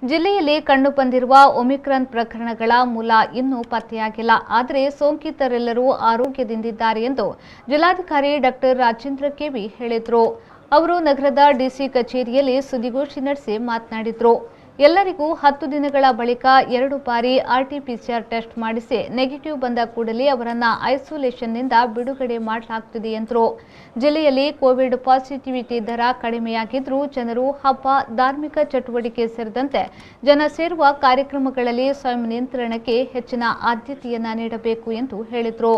ಜಿಲ್ಲೆಯಲ್ಲಿ ಕಂಡುಬಂದಿರುವ ಒಮಿಕ್ರಾನ್ ಪ್ರಕರಣಗಳ ಮೂಲ ಇನ್ನೂ ಪತ್ತೆಯಾಗಿಲ್ಲ. ಆದರೆ ಸೋಂಕಿತರೆಲ್ಲರೂ ಆರೋಗ್ಯದಿಂದಿದ್ದಾರೆ ಎಂದು ಜಿಲ್ಲಾಧಿಕಾರಿ ಡಾಕ್ಟರ್ ರಾಜೇಂದ್ರ ಕೆವಿ ಹೇಳಿದರು. ಅವರು ನಗರದ ಡಿಸಿ ಕಚೇರಿಯಲ್ಲಿ ಸುದ್ದಿಗೋಷ್ಠಿ ನಡೆಸಿ ಮಾತನಾಡಿದರು. ಎಲ್ಲರಿಗೂ 10 ದಿನಗಳ ಬಳಿಕ 2 ಬಾರಿ RT-PCR ಟೆಸ್ಟ್ ಮಾಡಿಸಿ ನೆಗೆಟಿವ್ ಬಂದ ಕೂಡಲೇ ಅವರನ್ನು ಐಸೋಲೇಷನ್ನಿಂದ ಬಿಡುಗಡೆ ಮಾಡಲಾಗುತ್ತಿದೆ ಎಂದರು. ಜಿಲ್ಲೆಯಲ್ಲಿ ಕೋವಿಡ್ ಪಾಸಿಟಿವಿಟಿ ದರ ಕಡಿಮೆಯಾಗಿದ್ದರೂ ಜನರು ಹಬ್ಬ, ಧಾರ್ಮಿಕ ಚಟುವಟಿಕೆ ಸೇರಿದಂತೆ ಜನ ಸೇರುವ ಕಾರ್ಯಕ್ರಮಗಳಲ್ಲಿ ಸ್ವಯಂ ನಿಯಂತ್ರಣಕ್ಕೆ ಹೆಚ್ಚಿನ ಆದ್ಯತೆಯನ್ನು ನೀಡಬೇಕು ಎಂದು ಹೇಳಿದರು.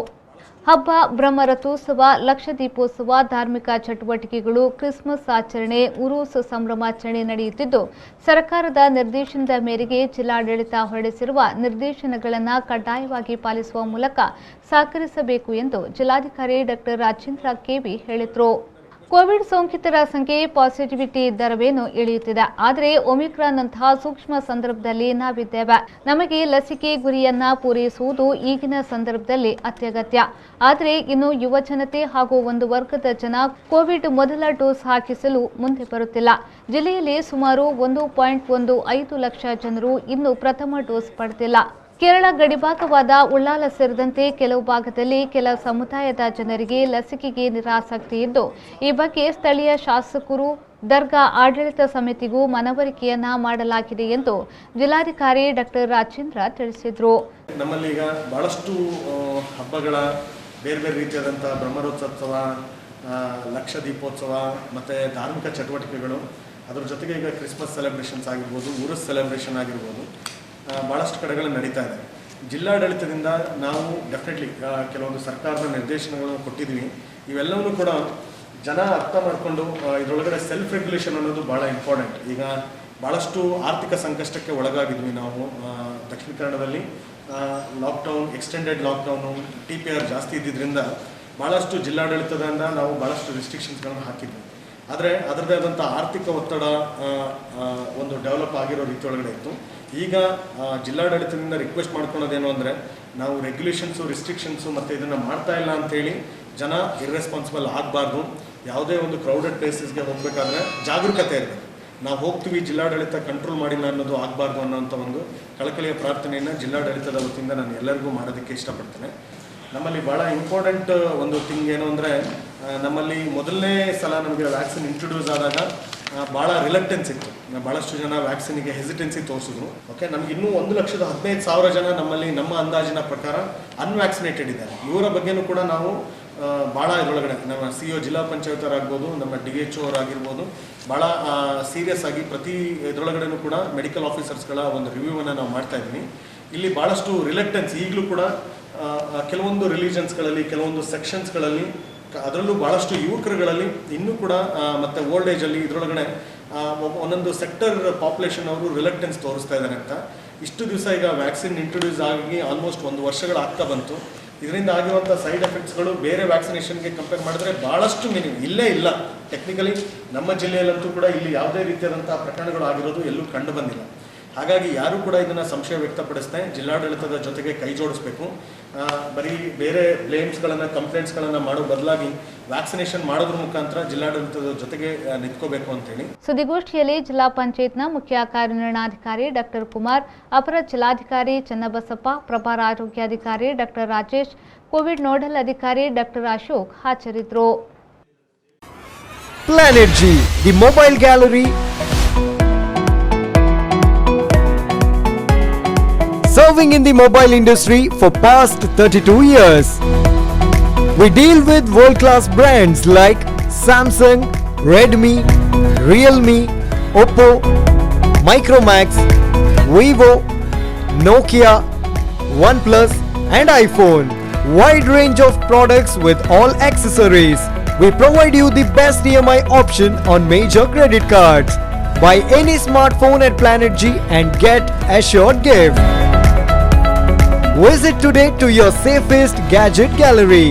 ಹಬ್ಬ, ಬ್ರಹ್ಮರಥೋತ್ಸವ, ಲಕ್ಷದೀಪೋತ್ಸವ, ಧಾರ್ಮಿಕ ಚಟುವಟಿಕೆಗಳು, ಕ್ರಿಸ್ಮಸ್ ಆಚರಣೆ, ಉರೂಸ್ ಸಂಭ್ರಮಾಚರಣೆ ನಡೆಯುತ್ತಿದ್ದು ಸರ್ಕಾರದ ನಿರ್ದೇಶನದ ಮೇರೆಗೆ ಜಿಲ್ಲಾಡಳಿತ ಹೊರಡಿಸಿರುವ ನಿರ್ದೇಶನಗಳನ್ನು ಕಡ್ಡಾಯವಾಗಿ ಪಾಲಿಸುವ ಮೂಲಕ ಸಹಕರಿಸಬೇಕು ಎಂದು ಜಿಲ್ಲಾಧಿಕಾರಿ ಡಾಕ್ಟರ್ ರಾಜೇಂದ್ರ ಕೆವಿ ಹೇಳಿದರು. ಕೋವಿಡ್ ಸೋಂಕಿತರ ಸಂಖ್ಯೆ, ಪಾಸಿಟಿವಿಟಿ ದರವೇನು ಇಳಿಯುತ್ತಿದೆ. ಆದರೆ ಒಮಿಕ್ರಾನ್ ನಂತಹ ಸೂಕ್ಷ್ಮ ಸಂದರ್ಭದಲ್ಲಿ ನಾವಿದ್ದೇವೆ. ನಮಗೆ ಲಸಿಕೆ ಗುರಿಯನ್ನ ಪೂರೈಸುವುದು ಈಗಿನ ಸಂದರ್ಭದಲ್ಲಿ ಅತ್ಯಗತ್ಯ. ಆದರೆ ಇನ್ನು ಯುವ ಜನತೆ ಹಾಗೂ ಒಂದು ವರ್ಗದ ಜನ ಕೋವಿಡ್ ಮೊದಲ ಡೋಸ್ ಹಾಕಿಸಲು ಮುಂದೆ ಬರುತ್ತಿಲ್ಲ. ಜಿಲ್ಲೆಯಲ್ಲಿ ಸುಮಾರು 1.15 ಲಕ್ಷ ಜನರು ಇನ್ನೂ ಪ್ರಥಮ ಡೋಸ್ ಪಡೆದಿಲ್ಲ. ಕೇರಳ ಗಡಿಭಾಗವಾದ ಉಳ್ಳಾಲ ಸೇರಿದಂತೆ ಕೆಲವು ಭಾಗದಲ್ಲಿ ಕೆಲ ಸಮುದಾಯದ ಜನರಿಗೆ ಲಸಿಕೆಗೆ ನಿರಾಸಕ್ತಿ ಇದ್ದು, ಈ ಬಗ್ಗೆ ಸ್ಥಳೀಯ ಶಾಸಕರು, ದರ್ಗಾ ಆಡಳಿತ ಸಮಿತಿಗೂ ಮನವರಿಕೆಯನ್ನ ಮಾಡಲಾಗಿದೆ ಎಂದು ಜಿಲ್ಲಾಧಿಕಾರಿ ಡಾಕ್ಟರ್ ರಾಜೇಂದ್ರ ತಿಳಿಸಿದರು. ನಮ್ಮಲ್ಲಿ ಈಗ ಬಹಳಷ್ಟು ಹಬ್ಬಗಳ ಬೇರೆ ಬೇರೆ ರೀತಿಯಾದಂತಹ ಬ್ರಹ್ಮರಥೋತ್ಸವ, ಲಕ್ಷ ದೀಪೋತ್ಸವ ಮತ್ತು ಧಾರ್ಮಿಕ ಚಟುವಟಿಕೆಗಳು, ಅದರ ಜೊತೆಗೆ ಈಗ ಕ್ರಿಸ್ಮಸ್ ಸೆಲೆಬ್ರೇಷನ್ಸ್ ಆಗಿರ್ಬೋದು, ಉರುಸ್ ಸೆಲೆಬ್ರೇಷನ್ ಆಗಿರ್ಬೋದು, ಭಾಳಷ್ಟು ಕಡೆಗಳಲ್ಲಿ ನಡೀತಾ ಇದೆ. ಜಿಲ್ಲಾಡಳಿತದಿಂದ ನಾವು ಡೆಫಿನೆಟ್ಲಿ ಕೆಲವೊಂದು ಸರ್ಕಾರದ ನಿರ್ದೇಶನಗಳನ್ನು ಕೊಟ್ಟಿದ್ದೀವಿ. ಇವೆಲ್ಲವನ್ನೂ ಕೂಡ ಜನ ಅರ್ಥ ಮಾಡಿಕೊಂಡು ಇದರೊಳಗಡೆ ಸೆಲ್ಫ್ ರೆಗ್ಯುಲೇಷನ್ ಅನ್ನೋದು ಭಾಳ ಇಂಪಾರ್ಟೆಂಟ್. ಈಗ ಭಾಳಷ್ಟು ಆರ್ಥಿಕ ಸಂಕಷ್ಟಕ್ಕೆ ಒಳಗಾಗಿದ್ವಿ ನಾವು. ದಕ್ಷಿಣ ಕನ್ನಡದಲ್ಲಿ ಲಾಕ್ಡೌನ್, ಎಕ್ಸ್ಟೆಂಡೆಡ್ ಲಾಕ್ಡೌನು, TPR ಜಾಸ್ತಿ ಇದ್ದಿದ್ದರಿಂದ ಭಾಳಷ್ಟು ಜಿಲ್ಲಾಡಳಿತದಿಂದ ನಾವು ಭಾಳಷ್ಟು ರಿಸ್ಟ್ರಿಕ್ಷನ್ಸ್ಗಳನ್ನು ಹಾಕಿದ್ವಿ. ಆದರೆ ಅದರದ್ದೇ ಆದಂಥ ಆರ್ಥಿಕ ಒತ್ತಡ ಒಂದು ಡೆವಲಪ್ ಆಗಿರೋ ರೀತಿ ಒಳಗಡೆ ಇತ್ತು. ಈಗ ಜಿಲ್ಲಾಡಳಿತದಿಂದ ರಿಕ್ವೆಸ್ಟ್ ಮಾಡ್ಕೊಳೋದೇನು ಅಂದರೆ, ನಾವು ರೆಗ್ಯುಲೇಷನ್ಸು, ರಿಸ್ಟ್ರಿಕ್ಷನ್ಸು ಮತ್ತು ಇದನ್ನು ಮಾಡ್ತಾ ಇಲ್ಲ ಅಂಥೇಳಿ ಜನ ಇರ್ರೆಸ್ಪಾನ್ಸಿಬಲ್ ಆಗಬಾರ್ದು. ಯಾವುದೇ ಒಂದು ಕ್ರೌಡೆಡ್ ಪ್ಲೇಸಸ್ಗೆ ಹೋಗಬೇಕಾದ್ರೆ ಜಾಗರೂಕತೆ ಇರಬೇಕು. ನಾವು ಹೋಗ್ತೀವಿ, ಜಿಲ್ಲಾಡಳಿತ ಕಂಟ್ರೋಲ್ ಮಾಡಿಲ್ಲ ಅನ್ನೋದು ಆಗಬಾರ್ದು ಅನ್ನೋಂಥ ಒಂದು ಕಳಕಳಿಯ ಪ್ರಾರ್ಥನೆಯನ್ನು ಜಿಲ್ಲಾಡಳಿತದ ವತಿಯಿಂದ ನಾನು ಎಲ್ಲರಿಗೂ ಮಾಡೋದಕ್ಕೆ ಇಷ್ಟಪಡ್ತೇನೆ. ನಮ್ಮಲ್ಲಿ ಭಾಳ ಇಂಪಾರ್ಟೆಂಟ್ ಒಂದು ಥಿಂಗ್ ಏನು ಅಂದರೆ, ನಮ್ಮಲ್ಲಿ ಮೊದಲನೇ ಸಲ ನಮಗೆ ವ್ಯಾಕ್ಸಿನ್ ಇಂಟ್ರೊಡ್ಯೂಸ್ ಆದಾಗ ಭಾಳ ರಿಲಕ್ಟೆನ್ಸ್ ಇತ್ತು. ಭಾಳಷ್ಟು ಜನ ವ್ಯಾಕ್ಸಿನಿಗೆ ಹೆಸಿಟೆನ್ಸಿ ತೋರಿಸಿದ್ರು. ಓಕೆ, ನಮ್ಗೆ ಇನ್ನೂ 1,15,000 ಜನ ನಮ್ಮಲ್ಲಿ ನಮ್ಮ ಅಂದಾಜಿನ ಪ್ರಕಾರ ಅನ್ವ್ಯಾಕ್ಸಿನೇಟೆಡ್ ಇದ್ದಾರೆ. ಇವರ ಬಗ್ಗೆನೂ ಕೂಡ ನಾವು ಭಾಳ ಇದರೊಳಗಡೆ ನಮ್ಮ CEO ಜಿಲ್ಲಾ ಪಂಚಾಯತ್ ಅವರಾಗ್ಬೋದು, ನಮ್ಮ DHO ಅವರಾಗಿರ್ಬೋದು, ಭಾಳ ಸೀರಿಯಸ್ ಆಗಿ ಪ್ರತಿ ಇದರೊಳಗಡೆನೂ ಕೂಡ ಮೆಡಿಕಲ್ ಆಫೀಸರ್ಸ್ಗಳ ಒಂದು ರಿವ್ಯೂವನ್ನು ನಾವು ಮಾಡ್ತಾ ಇದ್ದೀವಿ. ಇಲ್ಲಿ ಭಾಳಷ್ಟು ರಿಲಕ್ಟೆನ್ಸ್ ಈಗಲೂ ಕೂಡ ಕೆಲವೊಂದು ರಿಲಿಜನ್ಸ್ಗಳಲ್ಲಿ, ಕೆಲವೊಂದು ಸೆಕ್ಷನ್ಸ್ಗಳಲ್ಲಿ, ಅದರಲ್ಲೂ ಭಾಳಷ್ಟು ಯುವಕರುಗಳಲ್ಲಿ ಇನ್ನೂ ಕೂಡ ಮತ್ತು ಓಲ್ಡ್ ಏಜಲ್ಲಿ ಇದರೊಳಗಡೆ ಒಂದೊಂದು ಸೆಕ್ಟರ್ ಪಾಪ್ಯುಲೇಷನ್ ಅವರು ರಿಲಕ್ಟೆನ್ಸ್ ತೋರಿಸ್ತಾ ಇದ್ದಾರೆ ಅಂತ. ಇಷ್ಟು ದಿವಸ ಈಗ ವ್ಯಾಕ್ಸಿನ್ ಇಂಟ್ರೊಡ್ಯೂಸ್ ಆಗಿ ಆಲ್ಮೋಸ್ಟ್ 1 ವರ್ಷಗಳಾಗ್ತಾ ಬಂತು. ಇದರಿಂದ ಆಗಿರುವಂಥ ಸೈಡ್ ಎಫೆಕ್ಟ್ಸ್ಗಳು ಬೇರೆ ವ್ಯಾಕ್ಸಿನೇಷನ್ಗೆ ಕಂಪೇರ್ ಮಾಡಿದ್ರೆ ಭಾಳಷ್ಟು ಇಲ್ಲೇ ಇಲ್ಲ. ಟೆಕ್ನಿಕಲಿ ನಮ್ಮ ಜಿಲ್ಲೆಯಲ್ಲಂತೂ ಕೂಡ ಇಲ್ಲಿ ಯಾವುದೇ ರೀತಿಯಾದಂಥ ಪ್ರಕರಣಗಳು ಆಗಿರೋದು ಎಲ್ಲೂ ಕಂಡು ಬಂದಿಲ್ಲ. ಹಾಗಾಗಿ ಯಾರು ಕೂಡ ಇದನ್ನು ಸಂಶಯ ವ್ಯಕ್ತಪಡಿಸ್ದೆ ಜಿಲ್ಲಾಡಳಿತದ ಜೊತೆಗೆ ಕೈ ಜೋಡಿಸಬೇಕು. ಬರೀ ಬೇರೆ ಬ್ಲೇಮ್ಸ್ಗಳನ್ನು, ಕಂಪ್ಲೇಂಟ್ಸ್ಗಳನ್ನು ಮಾಡೋ ಬದಲಾಗಿ ವ್ಯಾಕ್ಸಿನೇಷನ್ ಮಾಡೋದ್ರ ಮುಖಾಂತರ ಜಿಲ್ಲಾಡಳಿತದ ಜೊತೆಗೆ ನಿಂತ್ಕೋಬೇಕು ಅಂತೇಳಿ ಸುದ್ದಿಗೋಷ್ಠಿಯಲ್ಲಿ ಜಿಲ್ಲಾ ಪಂಚಾಯತ್ನ ಮುಖ್ಯ ಕಾರ್ಯನಿರ್ವಹಣಾಧಿಕಾರಿ ಡಾಕ್ಟರ್ ಕುಮಾರ್, ಅಪರ ಜಿಲ್ಲಾಧಿಕಾರಿ ಚನ್ನಬಸಪ್ಪ, ಪ್ರಭಾರ ಆರೋಗ್ಯಾಧಿಕಾರಿ ಡಾಕ್ಟರ್ ರಾಜೇಶ್, ಕೋವಿಡ್ ನೋಡಲ್ ಅಧಿಕಾರಿ ಡಾಕ್ಟರ್ ಅಶೋಕ್ ಹಾಜರಿದ್ದರು. Planet G, the mobile gallery, serving in the mobile industry for past 32 years. We deal with world-class brands like Samsung, Redmi, Realme, Oppo, Micromax, Vivo, Nokia, OnePlus and iPhone. Wide range of products with all accessories. We provide you the best EMI option on major credit cards. Buy any smartphone at Planet G and get assured gift. Visit today to your safest gadget gallery.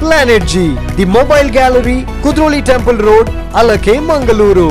Planet G, the mobile gallery, Kudroli Temple Road, Alake, Mangaluru.